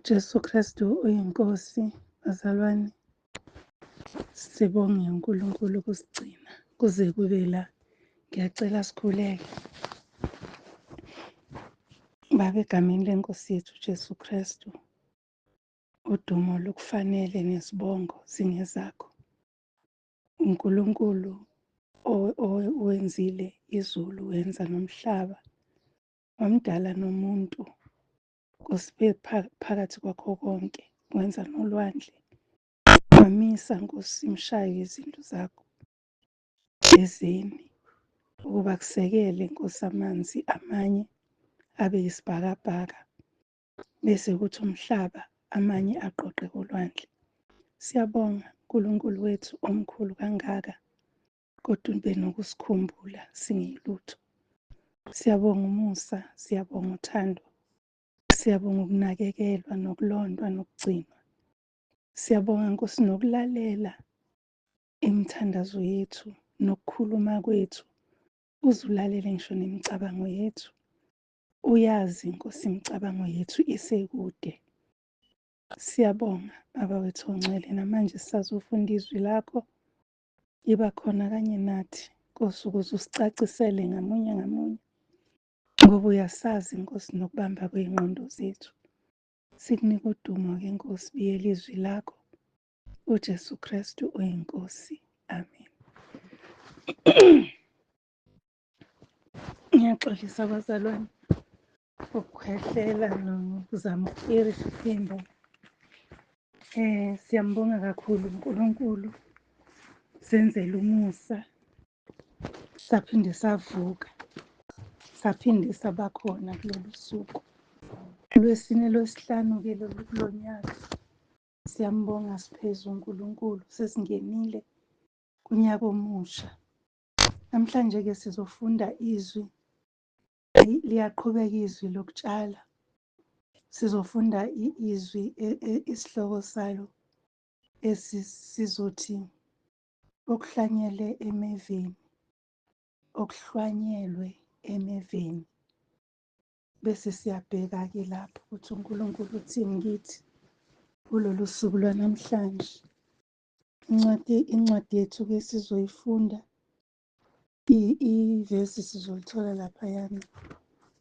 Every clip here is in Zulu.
Jesu Kristu uyinkosi, bazalwane. Sibonge uNkulunkulu ukusigcina kuze kube la. Ngiyacela sikhuleke. Baba, egameni lenkosi yethu Jesu Kristu, udumo lukufanele nesibongo singezakho. uNkulunkulu owenzile izulu, wenza nomhlaba, wamdala nomuntu. Nkosi, phakathi kwakho konke, wenza nolwandle. Wamisa, Nkosi, imshayo izinto zakho ezeni, ukuba kusekele, Nkosi, amanzi amanye abe yisibhakabhaka, bese kuthi umhlaba amanye aqoqe kolwandle. Siyabonga uNkulunkulu wethu omkhulu kangaka, kodwa ube nokusikhumbula singilutho. Siyabonga umusa, siyabonga uthando, siyabonga ukunakekelwa, nokulondwa, nokugcinwa. Siyabonga Nkosi nokulalela imithandazo yethu, nokukhuluma kwethu. Uze ulalele ngisho nemicabango yethu. Uyazi Nkosi imicabango yethu isekude. Siyabonga Baba wethu ongcwele, namanje sisazofunda izwi lakho. Iba khona kanye nathi Nkosi, ukuze usicacisele ngamunye ngamunye, ngoba uyasazi Nkosi nokubamba kwey'ngqondo zethu. Sikunika udumo-ke Nkosi, biyela izwi lakho. UJesu Kristu uyinkosi. Amen. Ngiyaxolisa bazalwane ukukhwehlela nokuzama ukuphimbo. Siyambonga kakhulu uNkulunkulu, senzele umusa, saphinde savuka, saphinde sabakhona kulolu suku. Lwesine lwesihlanu-ke lolu kulo nyaka. Siyambonga siphezulu uNkulunkulu, sesingenile kunyaka omusha. Namhlanje-ke sizofunda izwi, liyaqhubeka izwi lokutshala. Sizofunda izwi isihloko salo sizothi okuhlanyelwe emeveni, okuhlwanyelwe emeveni. Bese siyabheka-ke lapho ukuthi uNkulunkulu uthini kithi kulolu suku lwanamhlanje. Incwadi yethu-ke sizoyifunda, ivesi sizolithola laphayana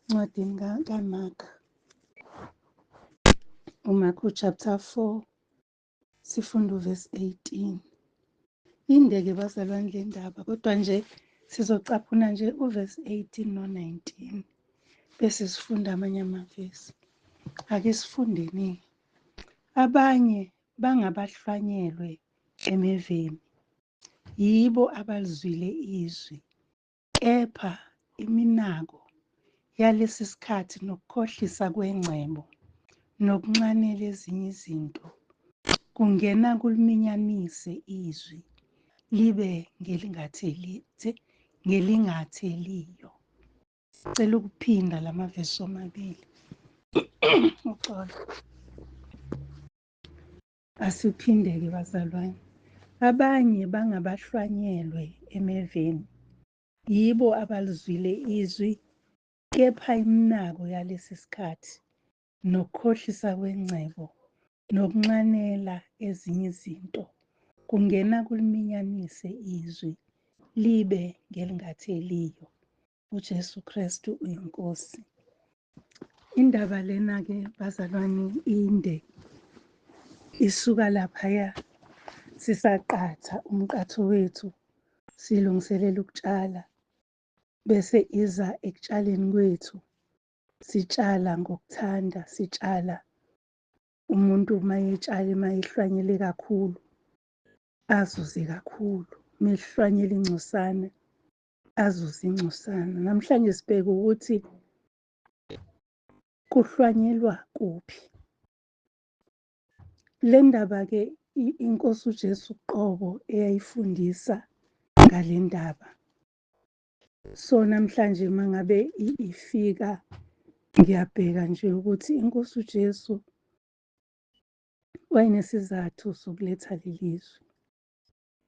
encwadini kaMakha. uMakha chapter 4, sifunda uvesi 18. Inde-ke bazalwane le ndaba, kodwa nje sizocaphuna nje uvesi 18 no-19, bese sifunda amanye amavesi. Ake sifundeni. Abanye bangabahlwanyelwe emeveni, yibo abalizwile izwi, kepha iminako yalesi sikhathi nokukhohlisa kwengcebo nokunxanela ezinye izinto kungena kuliminyanise izwi, libe ngelingatheliyo. Cela ukuphinda lamavesi omabili. Uxolo. Asiphinde-ke bazalwane. Abanye bangabahlwanyelwe emeveni, yibo abalizwile izwi, kepha iminako yalesi sikhathi nokukhohlisa kwengcebo nokunxanela ezinye izinto kungena kuliminyanise izwi, libe ngelingatheliyo. UJesu Kristu uyinkosi. Indaba lena-ke bazalwane inde, isuka laphaya sisaqatha umqatho wethu, silungiselela ukutshala, bese iza ekutshaleni kwethu. Sitshala ngokuthanda, sitshala umuntu mayehlwanyele kakhulu, azuze kakhulu. Mehlwanyela ingcosana, azuze ingcosana. Namhlanje sibheke ukuthi kuhlwanyelwa kuphi. Le ndaba-ke iNkosi uJesu uqobo eyayifundisa ngale ndaba. So namhlanje mangabe ifika, ngiyabheka nje ukuthi iNkosi uJesu wayenesizathu sokuletha leli zwi.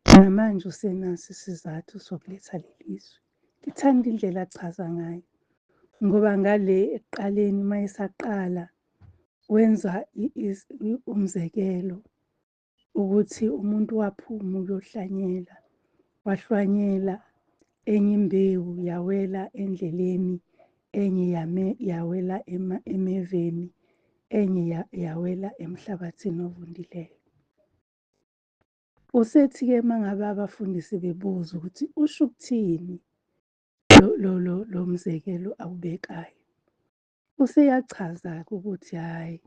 Namanje usenaso isizathu sokuletha leli zwi. Ngithanda indlela achaza ngayo, ngoba ngale ekuqaleni mayesaqala wenza umzekelo ukuthi umuntu waphuma ukuyohlanyela, wahlwanyela enye imbewu yawela endleleni, enye yawela emeveni, enye yawela emhlabathini ovundileyo. Usethi-ke uma ngabe abafundisi bebuza ukuthi usho ukuthini lo mzekelo awubekayo, useyachaza-ke ukuthi hhayi,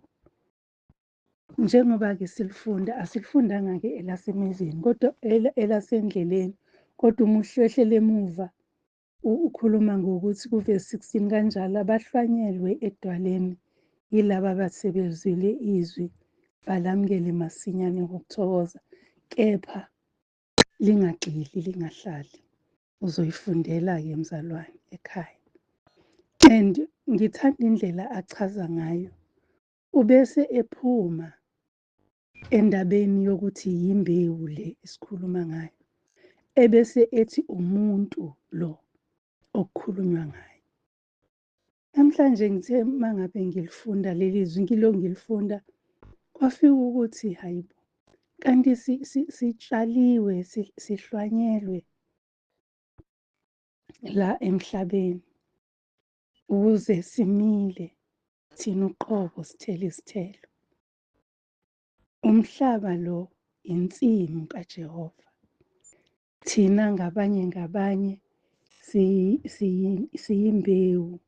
njengoba-ke silifunda, asilifundanga-ke elasemezweni, kodwa elasendleleni. Kodwa uma uhlehlele emuva, ukhuluma ngokuthi kuvesi 16 kanjalo, abahlwanyelwe edwaleni yilaba abasebezwile izwi, balamukele masinyane ngokuthokoza, kepha lingagxili, lingahlali. Uzoyifundela-ke mzalwane ekhaya. And ngithanda indlela achaza ngayo. Ubese ephuma endabeni yokuthi yimbewu le esikhuluma ngayo, ebese ethi umuntu lo okukhulunywa ngayo. Namhlanje ngithe uma ngabe ngilifunda leli zwi, ngilifunda, kwafika ukuthi hayibo, kanti sitshaliwe, sihlwanyelwe la emhlabeni ukuze simile, thina uqobo sithele izithelo. Umhlaba lo insimu kaJehova. Thina ngabanye siyimbewu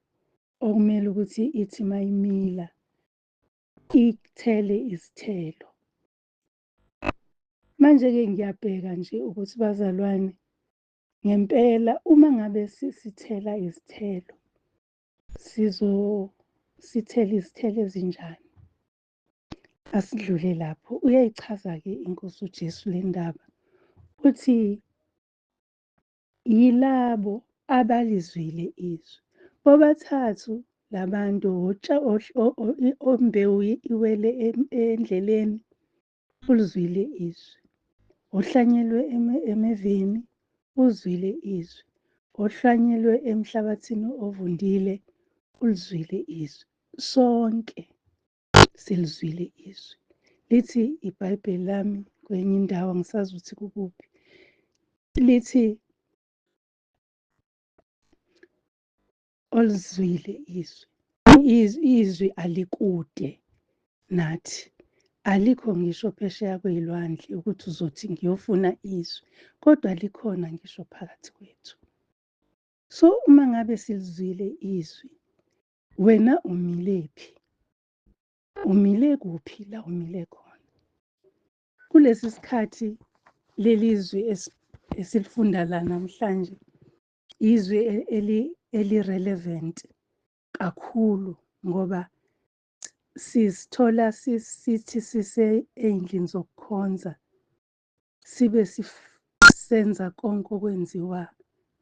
okumele ukuthi ithi mayimila ikuthele izithelo. Manje-ke ngiyabheka nje ukuthi bazalwane, ngempela uma ngabe sithela izithelo, sithela izithelo ezinjani? Asidlule lapho. Uyayichaza-ke iNkosi uJesu le ndaba uthi yilabo abalizwile izwi. Bobathathu labantu, ombewu iwele endleleni, ulizwile izwi. Ohlanyelwe emeveni, uzwile izwi. Ohlanyelwe emhlabathini ovundile, ulizwile izwi. Sonke silizwile izwi. Lithi iBhayibheli lami kwenye indawo, angisazi ukuthi kukuphi, lithi olizwile izwi. Izwi alikude nathi, alikho ngisho phesheya kwey'lwandle ukuthi uzothi ngiyofuna izwi, kodwa likhona ngisho phakathi kwethu. So uma ngabe silizwile izwi, wena umilephi? Umile kuphi la umile khona? Kulesi sikhathi leli zwi esilifunda la namhlanje, izwi eli-relevant kakhulu, ngoba sizithola sithi ey'ndlini zokukhonza, sibe senza konke okwenziwa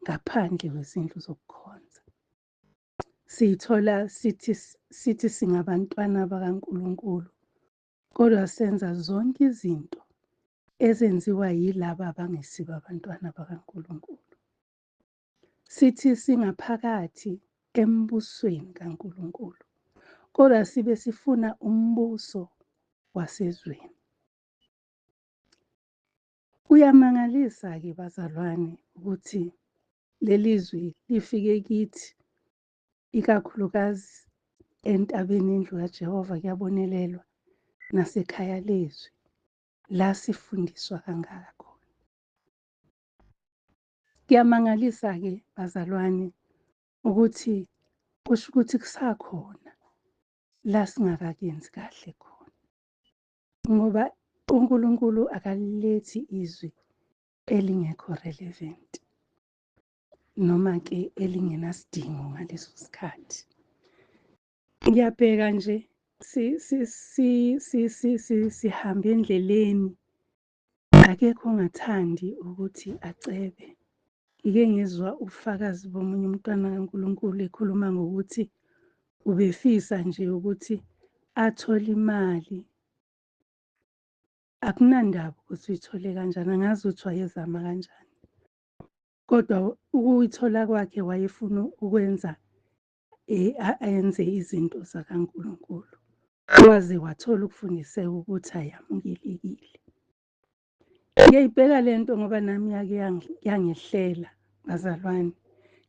ngaphandle kwezindlu zokukhonza. Siyithola sithi singabantwana bakaNkulunkulu, kodwa senza zonke izinto ezenziwa yilaba abangesibo abantwana bakaNkulunkulu. Sithi singaphakathi embusweni kaNkulunkulu, kodwa sibe sifuna umbuso wasezweni. Kuyamangalisa-ke bazalwane ukuthi leli zwi lifike kithi, ikakhulukazi entabeni indlu kaJehova kuyabonelelwa, nasekhaya lezwi la sifundiswa kangaka khona. Kuyamangalisa-ke bazalwane ukuthi kusho ukuthi kusakhona la singakakenzi kahle khona, ngoba uNkulunkulu akalilethi izwi elingekho relevant, noma-ke elingenasidingo ngaleso sikhathi. Ngiyabheka nje sihambe endleleni, akekho ongathandi ukuthi acebe. Ngike ngizwa ubufakazi bomunye umntwana kaNkulunkulu ekhuluma ngokuthi ubefisa nje ukuthi athole imali. Akunandaba ukuthi uyithole kanjani, angazi ukuthi wayezama kanjani, kodwa ukuyithola kwakhe wayefuna ukwenza ayenze izinto zakaNkulunkulu. waze wathola ukufundiseka ukuthi ayamukelekile. Ngiyayibheka lento ngoba nami yangehlela bazalwane.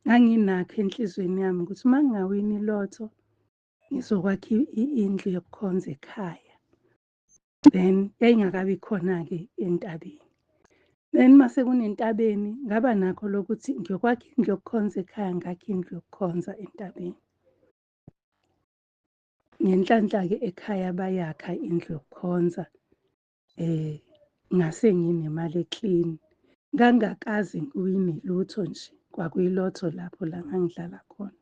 Nganginakho enhlizweni yami ukuthi uma ngingawini ilotho ngizokwakha indlu yokukhonza ekhaya. Then yayingakabi khona-ke entabeni. Then mase kunentabeni ngaba nakho lokuthi ngiyokwakha indlu yokukhonza ekhaya, ngakho indlu yokukhonza entabeni. Ngenhlanhla-ke ekhaya bayakha indlu yokukhonza ngase nginemali eklini. Ngangakaze ngiwine lutho nje, kwakuyilotho lapho la ngangidlala khona.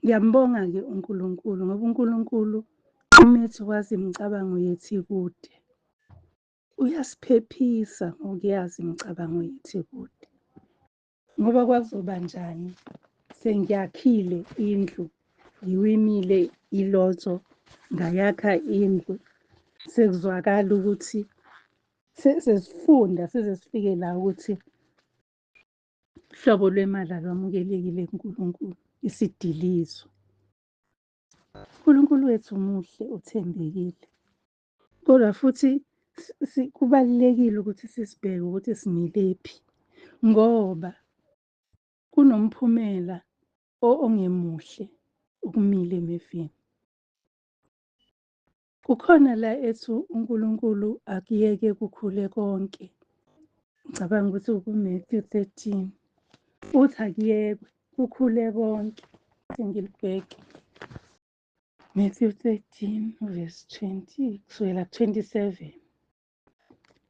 Ngiyambonga-ke uNkulunkulu ngoba uNkulunkulu umethi kwazi imicabango yethu ikude. Uyasiphephisa ngokuyazi imicabango yethu ikude. Ngoba kwakuzoba njani sengiyakhile indlu, ngiwinile ilotho, ngayakha indlu, sekuzwakala ukuthi sesifunda size sifike la ukuthi uhlobo lwemali alwamukelekile kuNkulunkulu, isidilizo. uNkulunkulu wethu muhle, uthembekile. Kodwa futhi kubalulekile ukuthi sisibheke ukuthi similephi ngoba kunomphumela ongemuhle ukumila emeveni. Kukhona la ethu uNkulunkulu akuyeke kukhule konke. Ngicabanga ukuthi ukuMathewu 13 uthi akuyekwe kukhule konke. Sengilibheke Mathewu 13 verse 20 kusukela 27.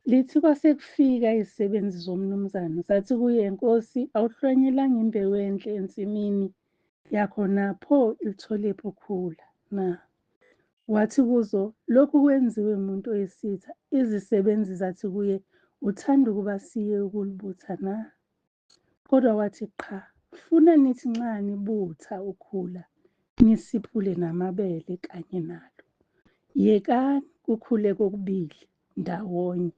Lithi kwasekufika izisebenzi zomnumzane zathi kuye, Nkosi, awuhlwanyelanga imbewu enhle ensimini yakho na? Pho ilitholephi ukhula na? Wathi kuzo, lokhu kwenziwe umuntu oyisitha. Izisebenzi zathi kuye, uthanda ukuba siye ukulibutha na? Kodwa wathi qha, funa nithi nxa nibutha ukhula nisiphule namabele kanye nalo. Yekani kukhule kokubili ndawonye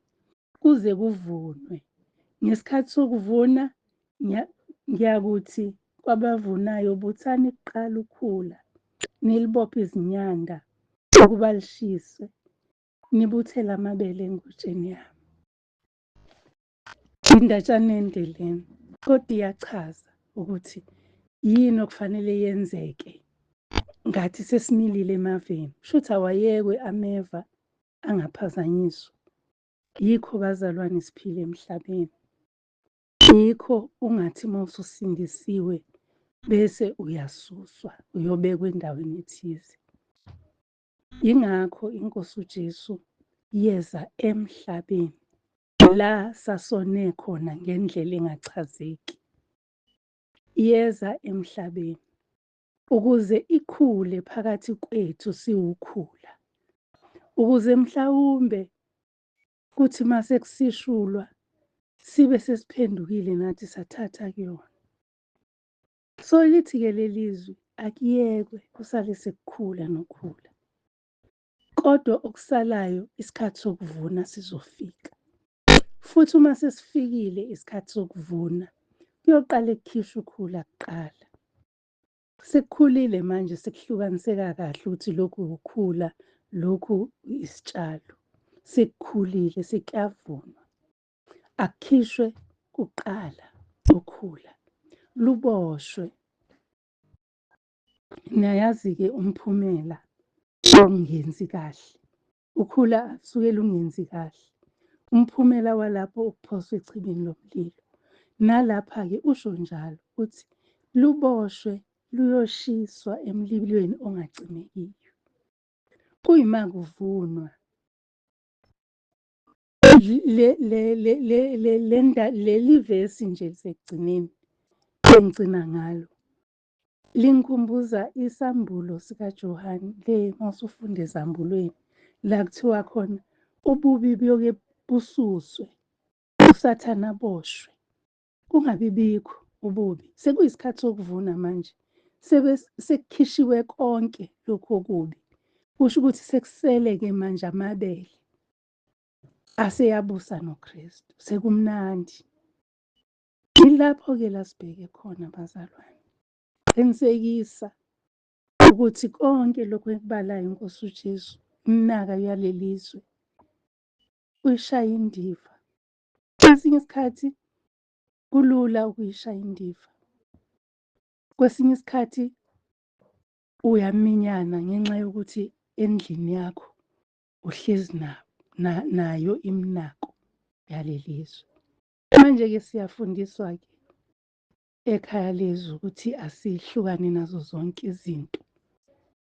kuze kuvunwe. Ngesikhathi sokuvuna ngiyakuthi kwabavunayo, buthani kuqala ukhula, nilibophe izinyanda ukuba lishiswe, nibuthele amabele engutsheni yami. Indatshana ende lena, kodwa iyachaza ukuthi yini okufanele yenzeke ngathi sesimilile emaveni. Shuthi awayekwe ameva angaphazanyiswa. Yikho bazalwane siphila emhlabeni. Yikho ungathi mawususindisiwe bese uyasuswa uyobekwa endaweni ethize. Yingakho iNkosi uJesu yeza emhlabeni la sasone khona ngendlela engachazeki. Yeza emhlabeni ukuze ikhule phakathi kwethu siwukhula. Ukuze mhlawumbe kuthi mase kusishulwa sibe sesiphendukile nathi sathatha kuyona. So lithi-ke lelizwi akuyekwe kusale sekukhula nokhula. Kodwa okusalayo isikhathi sokuvuna sizofika. Futhi uma sesifikile isikhathi sokuvuna kuyoqala kukhishwa ukhula kuqala. Sekukhulile manje sekuhlukaniseka kahle ukuthi lokhu ukhula, lokhu isitshalo. Sekukhulile sekuyavunwa. Akukhishwe kuqala ukhula luboshwe. Niyayazi-ke umphumela ongenzi kahle. Ukhula suke lungenzi kahle. Umphumela walapho ukuphoswa echibini lomlilo. Nalapha-ke usho njalo uthi luboshwe luyoshiswa emlilweni ongacimekiyo. Kuyima kuvunwa. Leli vesi nje lisekugcineni engigcina ngalo lingikhumbuza isambulo sikaJohane le masufunda ezambulweni la kuthiwa khona ububi buyoke bususwe, usathana aboshwe, kungabi bikho ububi. Sekuyisikhathi sokuvuna manje, sekukhishiwe konke lokhu okubi. Kusho ukuthi sekusele-ke manje amabele aseyabusa noKristu, sekumnandi. Yilapho-ke la sibheke khona bazalwane. Qinisekisa ukuthi konke lokhu ekubalayo Nkosi uJesu, imnaka yaleli zwe, uyishaya indiva. Kwesinye isikhathi kulula ukuyishaya indiva. Kwesinye isikhathi uyaminyana ngenxa yokuthi endlini yakho uhlezi nayo iminako yaleli zwe. Manje-ke siyafundiswa-ke ekhaya lezwe ukuthi asihlukane nazo zonke izinto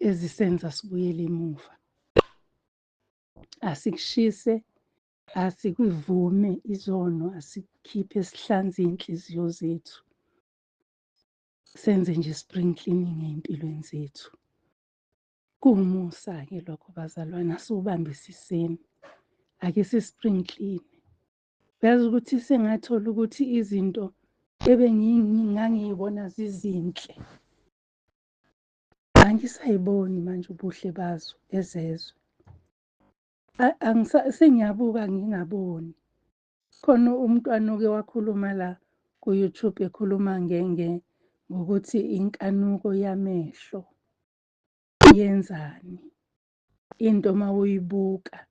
ezisenza sibuyele emuva. Asikushise, asikuvume izono, asikhiphe sihlanze iy'nhliziyo zethu. Senze nje spring cleaning ey'mpilweni zethu. Kuwumusa-ke lokho bazalwane, asiwubambisiseni. Ake si-spring clean. Uyazi ukuthi sengathola ukuthi izinto ngangiy'bona zizinhle, angisayiboni manje ubuhle bazo ezezwe. Sengiyabuka ngingaboni. Khona umntwana oke wakhuluma la ku-YouTube ekhuluma ngokuthi inkanuko yamehlo yenzani. Into uma uyibuka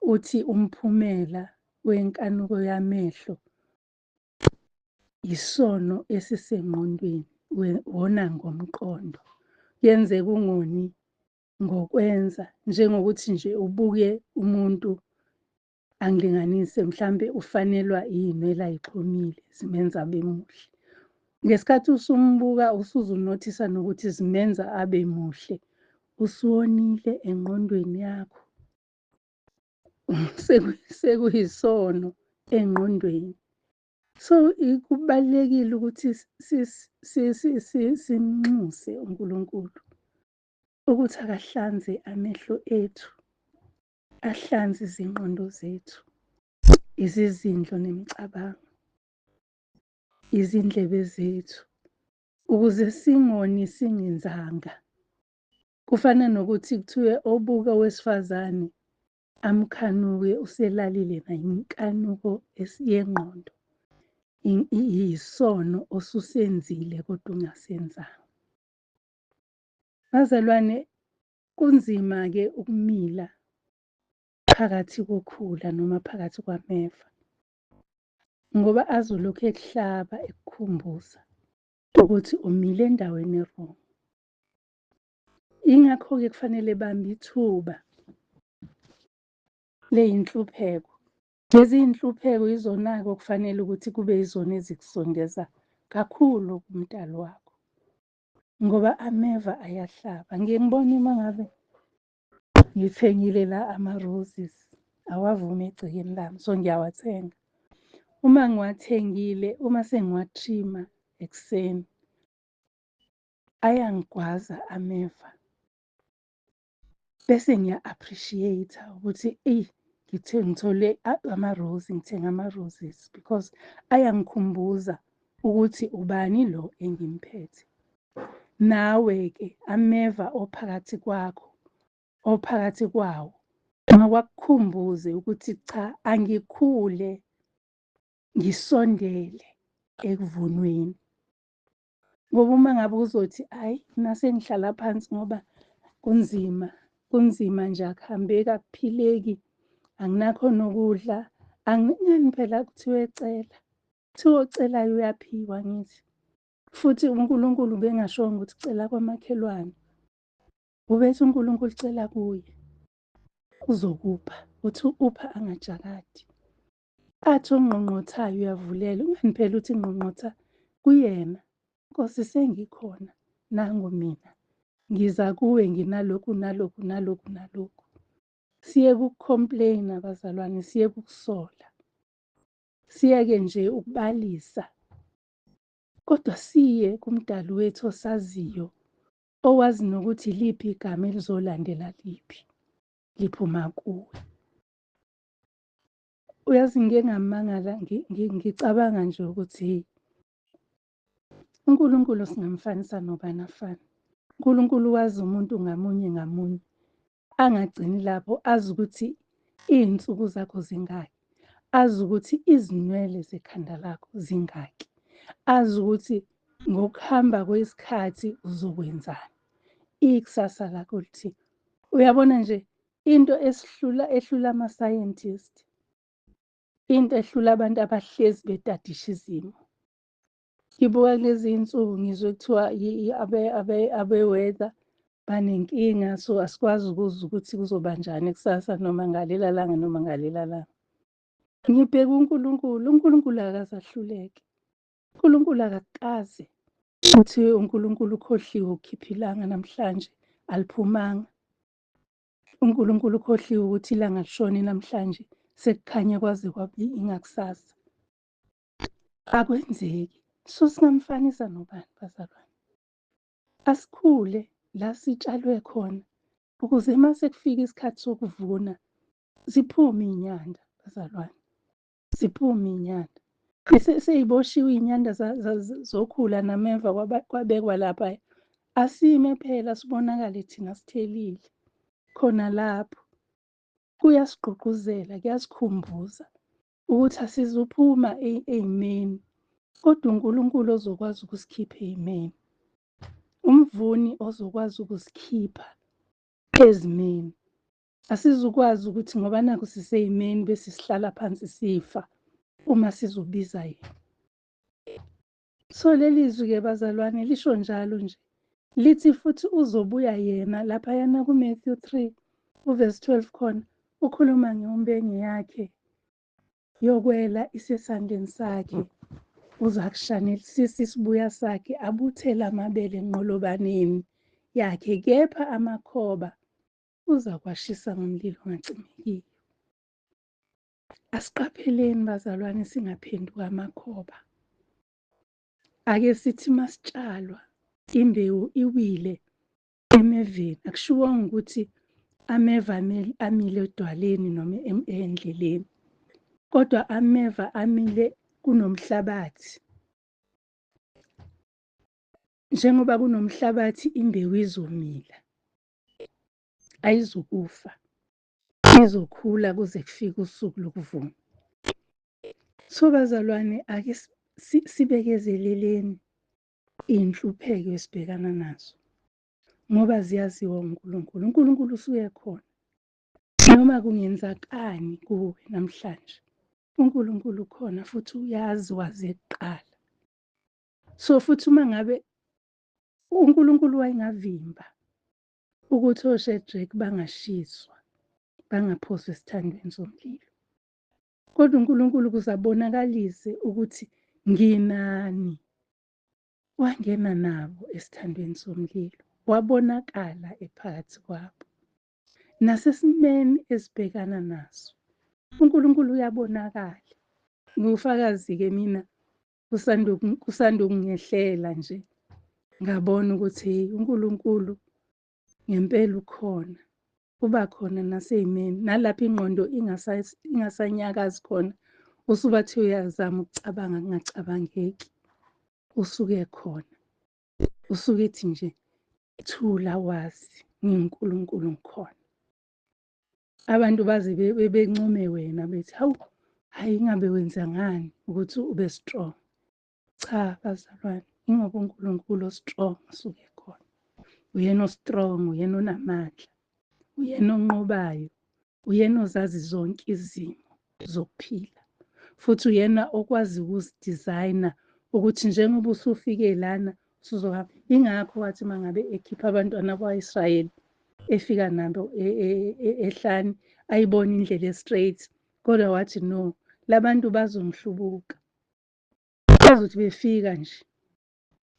uthi umphumela wenkanuko yamehlo isono esisengqondweni, wona ngomqondo. Kuyenzeka ungoni ngokwenza, njengokuthi nje ubuke umuntu angilinganise, mhlambe ufanelwa iy'nwele ay'xhumile zimenza abe muhle. Ngesikhathi usumbuka usuzunothisa nokuthi zimenza abe muhle, usuwonile engqondweni yakho. Sekuyisono engqondweni. So kubalulekile ukuthi simnxuse uNkulunkulu ukuthi akahlanze amehlo ethu, ahlanze izingqondo zethu, izizindlo nemicabango, izindlebe zethu, ukuze singoni singenzanga. Kufana nokuthi kuthiwe obuka owesifazane amkhanuke uselalile naye, inkanuko yengqondo. Yisono osusenzile kodwa ungasenzanga. Bazalwane, kunzima-ke ukumila phakathi kokhula noma phakathi kwameva, ngoba azolokhu ekuhlaba ekukhumbuza ukuthi umile endaweni e-wrong. Ingakho-ke kufanele bambe ithuba ley'nhlupheko. Lezi iy'nhlupheko yizona-ke okufanele ukuthi kube yizona ezikusondeza kakhulu kumdali wakho, ngoba ameva ayahlaba. Ngike ngibone uma ngabe ngithengile la ama-roses, awavumi egcekeni lami, so ngiyawathenga. Uma ngiwathengile, uma sengiwa-trim-a ekuseni, ayangigwaza ameva. Bese ngiya-appreciate-a ukuthi ngithole ama-rose, ngithenga ama-roses because ayangikhumbuza ukuthi ubani lo engimphethe. Nawe-ke ameva ophakathi kwakho, ophakathi kwawo, mawakukhumbuze ukuthi cha, angikhule ngisondele ekuvunweni. Ngoba uma ngabe uzothi hhayi, nase ngihlala phansi ngoba kunzima nje, akuhambeki, akuphileki, anginakho nokudla, ngani phela kuthiwe cela, kuthiwa ocelayo uyaphiwa angithi. Futhi uNkulunkulu ubengashongo ukuthi cela kwamakhelwane. Ubethi uNkulunkulu cela kuye, uzokupha, uthi upha angajakadi. Athi ongqongqothayo uyavulelwa. Ungani phela uthi ngqongqotha kuyena, Nkosi sengikhona, nangu mina, ngiza kuwe nginalokhu nalokhu nalokhu nalokhu. Siyeke uku-complain-a bazalwane, siyeke ukusola, siyeke nje ukubalisa, kodwa siye kumdali wethu osaziyo, owazi nokuthi iliphi igama elizolandela liphi, liphuma kuwe. Uyazi ngike ngamangala ngicabanga nje ukuthi uNkulunkulu singamfanisa nobani afana. uNkulunkulu wazi umuntu ngamunye ngamunye, angagcini lapho, azi ukuthi iy'nsuku zakho zingaki, azi ukuthi izinwele zekhanda lakho zingaki, azi ukuthi ngokuhamba kwesikhathi uzokwenzani. ikusasa lakho lithini. Uyabona nje into ehlula ama-scientist, into ehlula abantu abahlezi betadisha izimo. Ngibuka kulezi iy'nsuku ngizwe kuthiwa abe-weather banenkinga, so asikwazi ukuzwa ukuthi kuzobanjani kusasa noma ngalela langa noma ngalela langa. Ngibheka uNkulunkulu akaze ahluleke. uNkulunkulu akakaze uthi uNkulunkulu ukhohliwe ukukhipha ilanga namhlanje aliphumanga. uNkulunkulu ukhohliwe ukuthi ilanga lishone namhlanje sekukhanya kwaze kwabe ingakusasa. Akwenzeki. So singamfanisa nobani bazalwane? Asikhule la sitshalwe khona ukuze uma sekufika isikhathi sokuvuna ziphume iy'nyanda bazalwane. Ziphume iy'nyanda. Sey'boshiwe iy'nyanda zokhula nameva kwabekwa lapha. Asime phela sibonakale thina sithelile. Khona lapho kuyasigqugquzela, kuyasikhumbuza ukuthi asizuphuma ey'meni, kodwa uNkulunkulu ozokwazi ukusikhipha ey'meni. Umvuni ozokwazi ukusikhipha ezimeni. Asizukwazi ukuthi ngoba nakhu sisey'meni bese sihlala phansi sifa uma sizobiza yena. So leli zwi-ke bazalwane lisho njalo nje. Lithi futhi uzobuya yena laphayana kuMathewu 3 uvesi 12 khona ukhuluma ngeumbenye yakhe yokwela isesandleni sakhe. Uza kushanelisisa isibuya sakhe abuthele amabele enqolobaneni yakhe, kepha amakhoba uza kuwashisa ngomlilo ongacimekiyo. Asiqapheleni bazalwane singaphenduka amakhoba. Ake sithi masitshalwa imbewu iwile emeveni, akushiwongo ukuthi ameva amile edwaleni noma endleleni, kodwa ameva amile kunomhlabathi. Njengoba kunomhlabathi imbewu izomila, ayizukufa, izokhula kuze kufike usuku lokuvuna. So bazalwane, ake sibekezeleleni iy'nhlupheko esibhekana nazo ngoba ziyaziwa uNkulunkulu. uNkulunkulu usuke khona noma kungenzakani kuwe namhlanje. uNkulunkulu khona futhi uyazi waze kuqala. So futhi uma ngabe uNkulunkulu wayengavimba ukuthi oShedrack bangashiswa, bangaphoswa esithandweni somlilo, kodwa uNkulunkulu ukuze abonakalise ukuthi nginani, wangena nabo esithandweni somlilo, wabonakala ephakathi kwabo. Nasesimeni esibhekana naso uNkulunkulu uyabonakala. Ngufakazi-ke mina kusanda ukungehlela nje ngabona ukuthi uNkulunkulu ngempela ukhona. Uba khona nasey'meni nalapho ingqondo ingasanyakazi khona, usubathi uyazama ukucabanga kungacabangeki, usuke khona. Usuke ethi nje thula wazi nginguNkulunkulu ngikhona. Abantu baze bencome wena bethi, hawu, hhayi ingabe wenza ngani ukuthi ube strong. Cha bazalwane, ingoba uNkulunkulu o-strong usuke khona. Uyena o-strong, uyena onamandla, uyena onqobayo, uyena ozazi zonke izimo zokuphila. Futhi uyena okwazi ukuzidizayina ukuthi njengoba usufike lana usuzohamba. Ingakho wathi uma ngabe ekhipha abantwana bakwa-Israyeli efika nabo ehlane ayibona indlela e-straight, kodwa wathi no, labantu bazongihlubuka. Bazothi befika nje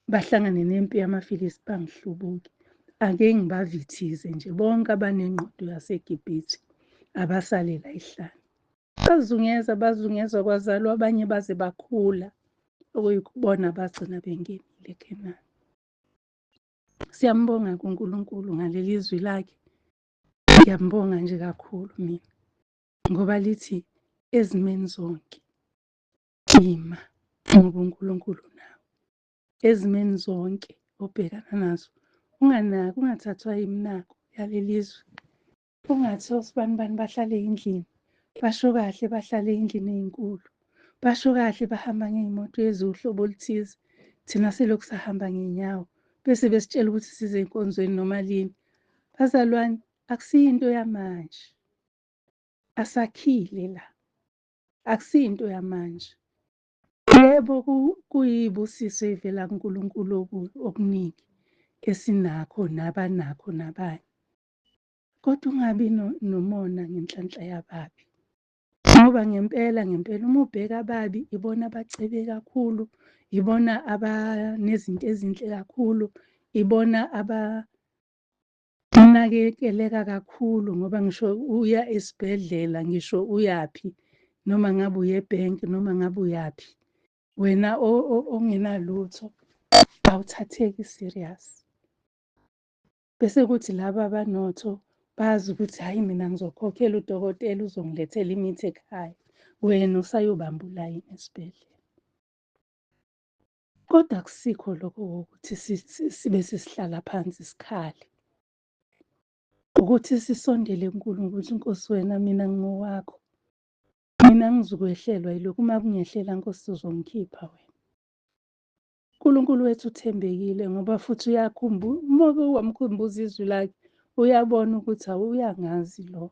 bahlangane nempi yamaFilisti bangihlubuke. Ake ngibavithize nje bonke abanengqondo yaseGibhithe abasale la ehlane. Bazungeza kwazalwa abanye baze bakhula, okuyikubona bagcina bengenile eKhenani. Siyambonga kuNkulunkulu ngaleli zwi lakhe. Ngiyambonga nje kakhulu mina ngoba lithi ezimeni zonke ima ngoba uNkulunkulu nawe. Ezimeni zonke obhekana nazo unganaki, ungathathwa yimnako yaleli zwi. Ungathi osibani bani bahlale endlini, basho kahle bahlale endlini ezinkulu, basho kahle bahamba ngey'moto eziwuhlobo oluthize, thina selokhu sahamba ngey'nyawo. bese besitshela ukuthi size enkonzweni noma lini. Bazalwane, akusiyinto yamanje. Asakhile la. Akusiyinto yamanje. Yebo kuyibusiso evela kuNkulunkulu okuningi esinakho nabanakho nabanye. Kodwa ungabi nomona ngenhlanhla yababi. Ngoba ngempela uma ubheka ababi, ibona abacebe kakhulu, ibona abanezinto ezinhle kakhulu, ibona abanakekeleka kakhulu. Ngoba ngisho uya esibhedlela, ngisho uyaphi, noma ngabe uye ebhenki, noma ngabe uyaphi, wena ongenalutho awuthatheki serious. Bese kuthi laba abanotho bazi ukuthi hhayi, mina ngizokhokhela udokotela uzongilethela imithi ekhaya, wena usayobamba ulayini esibhedlela. Kodwa akusikho lokho ukuthi sibe sesihlala phansi sikhale, ukuthi sisondele kuNkulunkulu ukuthi Nkosi, wena mina ngingowakho, mina angizukwehlelwa yilokhu. Uma kungehlela Nkosi, uzongikhipha wena. uNkulunkulu wethu uthembekile ngoba futhi uyakhumbula, uma wamkhumbuza izwi lakhe, uyabona ukuthi awuyangazi lo.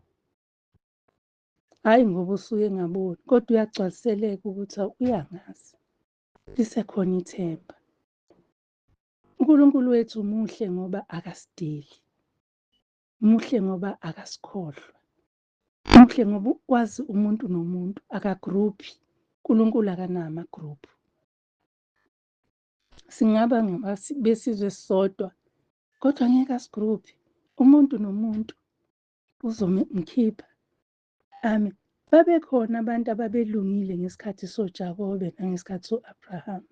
Hhayi ngoba usuke engaboni, kodwa uyagcwaliseleka ukuthi uyangazi. Lisekhona ithemba. uNkulunkulu wethu muhle ngoba akasideli. Muhle ngoba akasikhohlwa. Muhle ngoba ukwazi umuntu nomuntu, akagruphi. uNkulunkulu akanawo amagruphu. Singaba besizwe sisodwa, kodwa ngeke asigruphi. Umuntu nomuntu uzomkhipha. Amen. Babekhona abantu ababelungile ngesikhathi soJakobe nangesikhathi so-Abrahama.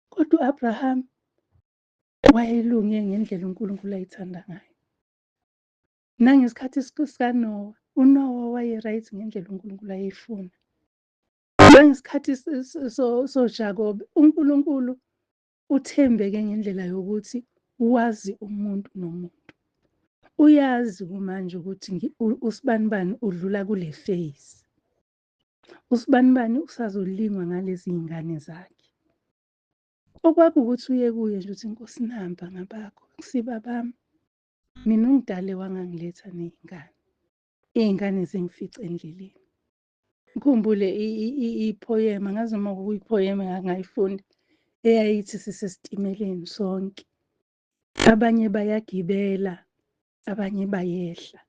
Kodwa u-Abraham wayelunge ngendlela uNkulunkulu ayithanda ngayo. Nangesikhathi sikaNoah, uNoah waye-right ngendlela uNkulunkulu ayefuna. Nangesikhathi soJakobe, uNkulunkulu uthembeke ngendlela yokuthi wazi umuntu nomuntu. Uyazi kumanje ukuthi usibanibani udlula kule phase. Usibanibani usazolingwa ngalezi iy'ngane zakhe. Okwakuwukuthi uye kuye nje uthi, Nkosi namba ngabakho, akusiba bami. Mina ungidale wangangiletha ney'ngane. Iy'ngane zengifice endleleni. Ngikhumbule iphoyema, ngazi noma kuyiphoyema ngayifunda, eyayithi sisesitimeleni sonke. Abanye bayagibela, abanye bayehla.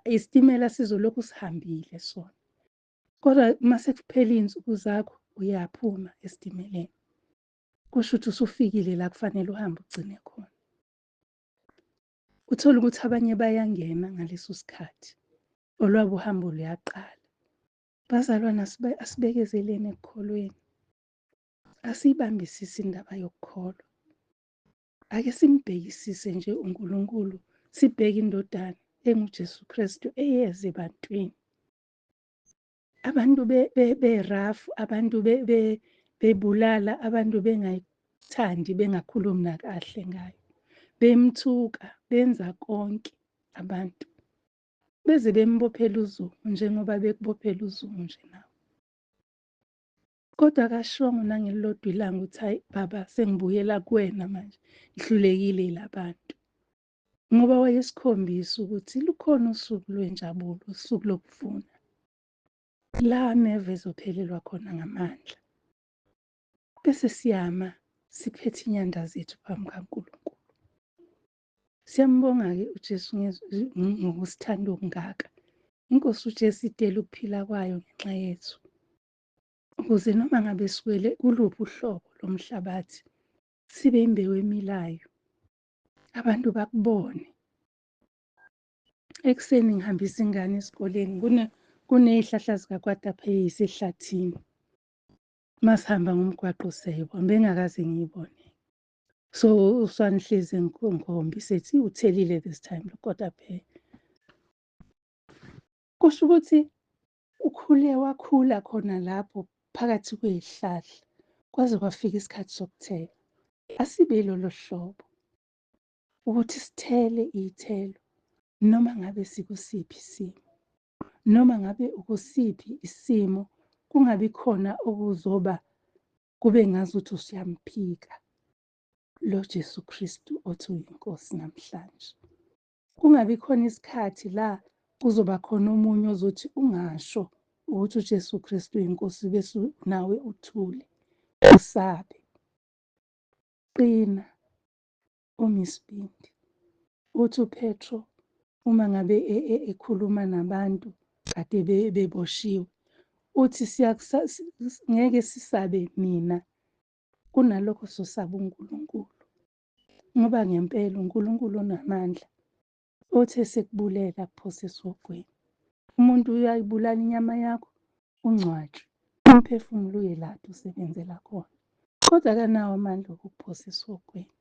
Isitimela sizolokhu sihambile sona. Kodwa uma sekuphela iy'nsuku zakho, uyaphuma esitimeleni. Kusho ukuthi usufikile la kufanele uhambe ugcine khona. Uthole ukuthi abanye bayangena ngaleso sikhathi, olwabo uhambo luyaqala. Bazalwane, asibekezeleni ekukholweni. Asiyibambisise indaba yokukholwa. Ake simbhekisise nje uNkulunkulu, sibheke indodana enguJesu Kristu eyeza ebantwini. Abantu berafu, abantu bebulala, abantu bengayithandi, bengakhulumi nakahle ngayo, bemthuka, benza konke abantu. Beze bembophela uZungu njengoba bekubophela uZungu nje nawe. Kodwa akashongo nangelilodwa ilanga ukuthi hayi baba, sengibuyela kuwena manje, ngihlulekile yilabantu. Ngoba wayesikhombisa ukuthi lukhona usuku lwenjabulo, usuku lokuvuna, la ameva ezophelelwa khona ngamandla. Bese siyama siphethe inyanda zethu phambi kaNkulunkulu. Siyambonga-ke uJesu ngokusithanda okungaka. INkosi uJesu idele ukuphila kwayo ngenxa yethu, ukuze noma ngabe siwele kuluphi uhlobo lomhlabathi, sibe imbewu emilayo, abantu bakubone. Ekuseni ngihambisa ingane esikoleni, kuney'hlahla zikakwatapeya ehlathini. Masihamba ngomgwaqo siyayibona, bengakaze ngiyibone. So usanihlezi ngikhombisa ethi uthelile this time lo kotapeya. Kusho ukuthi wakhula khona lapho phakathi kwey'hlahla, kwaze kwafika isikhathi sokuthela. Asibe lolo hlobo ukuthi sithele iy'thelo noma ngabe sikusiphi isimo, noma ngabe ukusiphi isimo, kungabi khona okuzoba kube ngazuthi usiyamphika lo Jesu Kristu othi uyinkosi namhlanje. Kungabi khona isikhathi la kuzoba khona omunye ozothi ungasho ukuthi uJesu Kristu uyinkosi bese nawe uthule, usabe. Qina, umi isibindi. Uthi uPetro uma ngabe ekhuluma nabantu kade beboshiwe, uthi ngeke sisabe mina kunalokho sosaba uNkulunkulu, ngoba ngempela uNkulunkulu unamandla, othi esekubulela akuphose esogwini. Umuntu uyayibulala inyama yakho, ungcwatshwe, umphefumulo uye lapho usebenzela khona, kodwa akanawo amandla okukuphosa esogwini.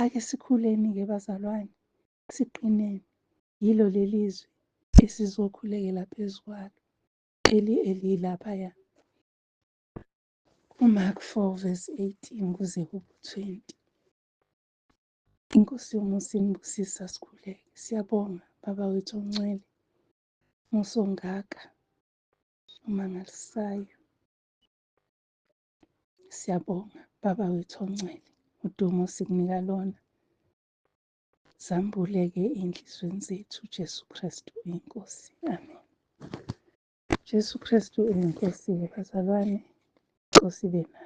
Ake sikhuleni-ke bazalwane, siqineni. Yilo lelizwe esizokhulekela phezu kwalo elilaphaya uMark 4:18 kuze kube 20. Inkosi yomusa inibusisa sikhuleke. Siyabonga Baba wethu ongcwele, musongaka umangalisayo. Siyabonga Baba wethu ongcwele, udumo sikunika lona. Zambuleke ey'nhlizweni zethu, Jesu Kristu uyinkosi. Amen. Jesu Kristu uyinkosi-ke bazalwane, inkosi ibe nayo.